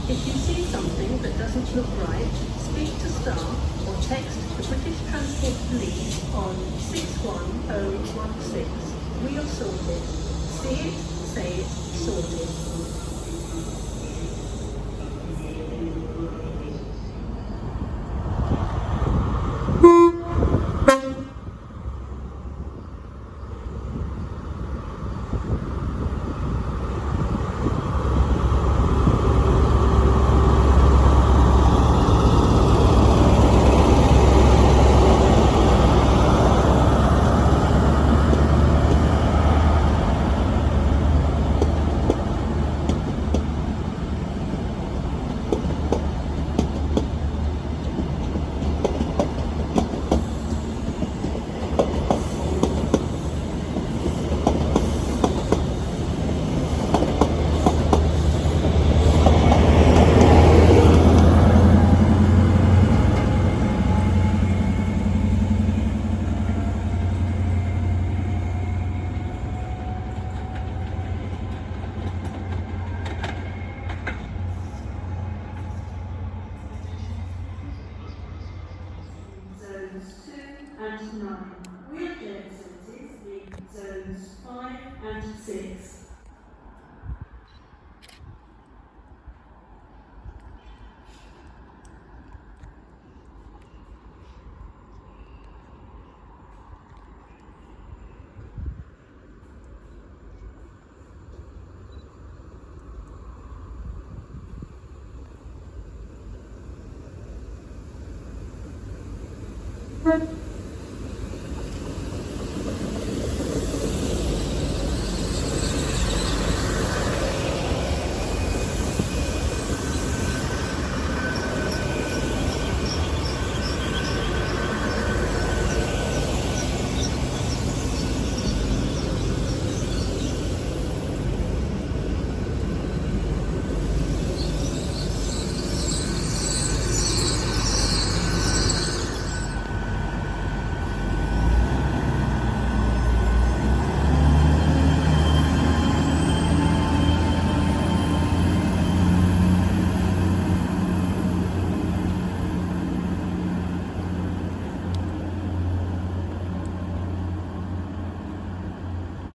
If you see something that doesn't look right, speak to staff or text the British Transport Police on 61016. We are sorted. See it, say it, sorted. Zones 2 and 9. Wheelchair facilities in zones 5 and 6. Good.